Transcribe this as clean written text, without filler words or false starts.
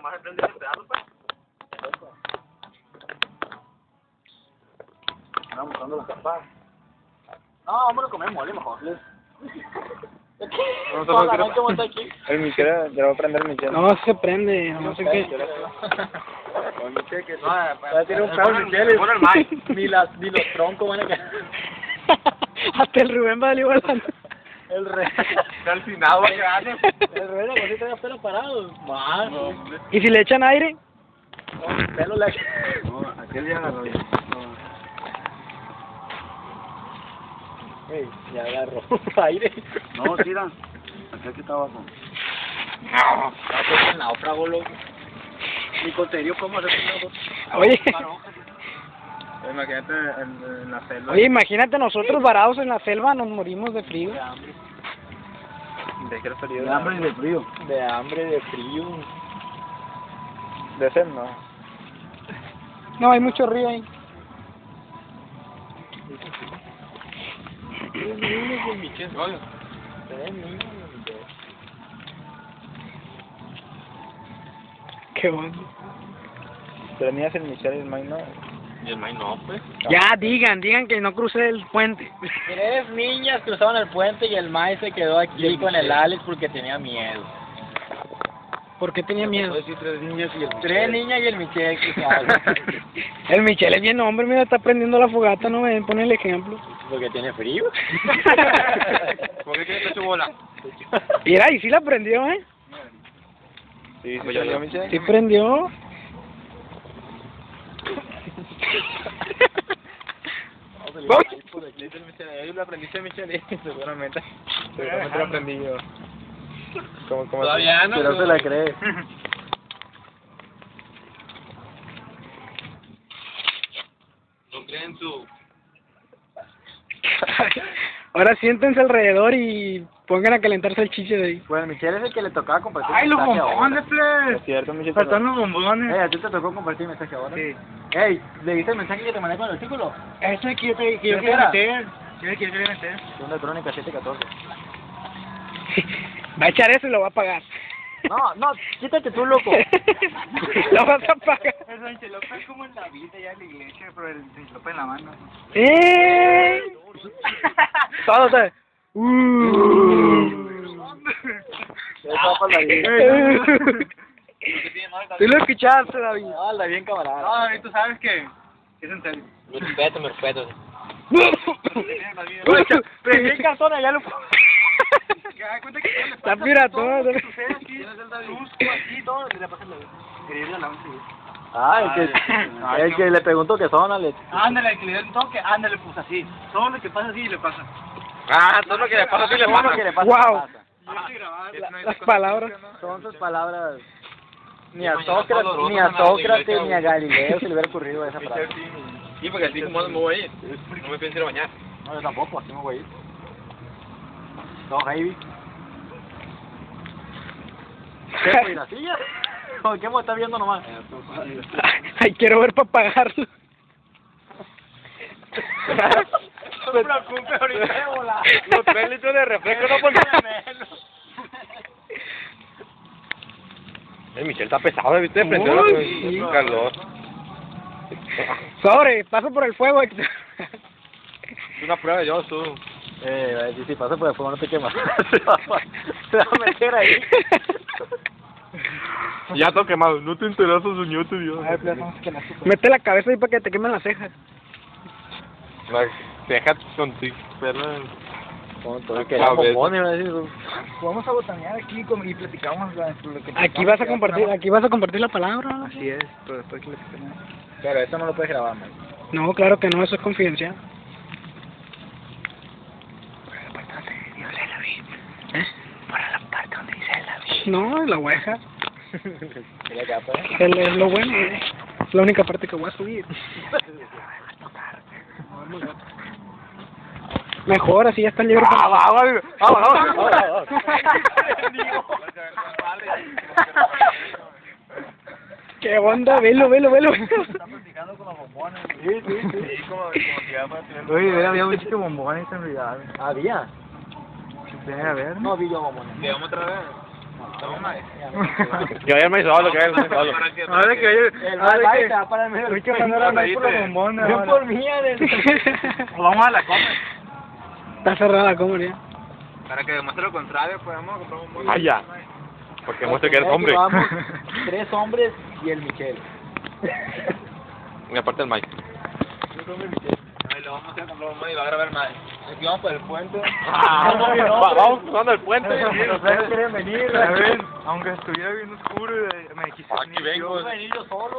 nomás se prende ese pedazo, pues. Estamos buscando la capa. No, vamos a comer mole mejor. ¿Cómo está aquí? El Michel, le voy a prender el Michel. No, se prende, no sé qué. Tiene un pedo el Michel. Bueno, el Mike. Ni los troncos van a quedar. Hasta el Rubén va a salir volando. El rey. Calcinado va a quedar. El rey de la cosita ya pelo parado. Más. ¿Y si le echan aire? Pelo la. No, aquel ya agarró. Ey, ya agarró aire. No, tira. Aquel que está abajo. En la otra bolo. Ni contenido, ¿cómo hacer una foto? Oye, Imagínate en la selva. oye, imagínate nosotros varados en la selva, nos morimos de frío. De hambre. ¿De qué frío? De hambre y de frío. De hambre, de frío. De sed, no. No, hay mucho río ahí. Qué bueno. Tenías el Michel y el Mike, no. Y el Mike no, pues. Ya, digan que no crucé el puente. Tres niñas cruzaban el puente y el Mike se quedó aquí con el Alex porque tenía miedo. ¿Por qué tenía miedo? Puedes decir tres niñas y el Tres niñas y el Michel cruzaban. El Michel es bien hombre, mira, está prendiendo la fogata, no ven, pon el ejemplo. Porque tiene frío. ¿Por qué tiene su bola? Mira, y sí la prendió, ¿eh? Sí, Pues yo yo no. Michel. Sí prendió. Yo lo aprendiste Michel, seguramente. Seguramente lo aprendí yo. Como Todavía no, pero no se la cree. No creen su... Ahora siéntense alrededor y pongan a calentarse el chiche de ahí. Bueno, Michel es el que le tocaba compartir. ¡Ay, los mensaje bombones, ahora. pues! Es cierto, Michel. Faltan los bombones. ¿A ti te tocó compartir mensaje ahora? Sí. Ey, ¿le diste el mensaje que te mandé con el artículo? Ese que yo ¿Qué quería era? meter. Yo quería meter. Segunda Crónica 7:14. Va a echar eso y lo va a pagar. No, quítate tú, loco. Lo vas a pagar. El San Chelope es como en la vida ya en la iglesia, pero el San Chelope en la mano. ¡Eh! Todo, todo. Tú lo escuchaste, David. Habla bien, camarada. No, David, tú sabes que es en serio. Me respeto. Prendí el cartón allá lo Que da cuenta que todo le Está pasa piratón, todo lo que ¿no? sucede aquí, busco aquí, todo, y le pasa la quería ir a la 11. El que le preguntó que son, Alex. Ándale, que le dé un toque, ándale, pues así. Todo lo que pasa así le pasa. Ah, todo lo que le pasa, sí le pasa. Wow. Las palabras. Son sus palabras. Ni a Sócrates, ni a Galileo se le hubiera ocurrido esa frase. Sí, porque así como me voy a ir. No me pienso ir a bañar. No, yo tampoco, así me voy a ir. No, Javi. ¿Qué, pues, la silla? ¿Por qué me está viendo nomás? Ay, quiero ver para pagarlo. No me preocupes, ahorita de volar. Los 3 litros de refresco no por nada menos. Michel está pesado, ¿viste? Prendió Uy, el sí. calor. Sobre, paso por el fuego. Es una prueba yo, tú. Si pasa por el fuego no te quemas. Se va a meter ahí. Ya todo quemado. No te enteras, soñote, Dios. Mete la cabeza ahí para que te quemen las cejas. Deja contigo, pero... Vamos a botanear aquí y platicamos lo que Aquí vas a compartir la palabra. ¿No? Así es, pero después que lo platicamos. Pero esto no lo puedes grabar, man. No, claro que no, eso es confidencial. Para la parte donde dice el David. No, la oveja. Mira acá, pues. Es lo bueno, es la única parte que voy a subir. Mejor, así ya están libres. ¿Qué onda? Velo. Está platicando con los bombones. Sí. Sí, como si ya para tener... Oye, había muchos bombones en realidad. ¿Había? Ven a ver. No vi yo bombones. ¿Qué vamos otra vez? Que vaya el maíz solo, que vaya el maíz solo. Ahora que hay... Ahora que... para el medio. Hay que mandar a maíz por los bombones. Yo por mí, Vamos a la copa. Está cerrada la compra ya. Para que demuestre lo contrario, pues vamos a comprar un bono. Ah, ya. Porque muestre que eres hombre. Vamos 3 hombres y el Michel. Y aparte el maíz. Ahí lo vamos a hacer comprar un bono y va a grabar más. Aquí vamos por el puente. Vamos cruzando el puente. No quieren venir. A ver, aunque estuviera bien oscuro, me quise Aquí vengo. venir yo solo.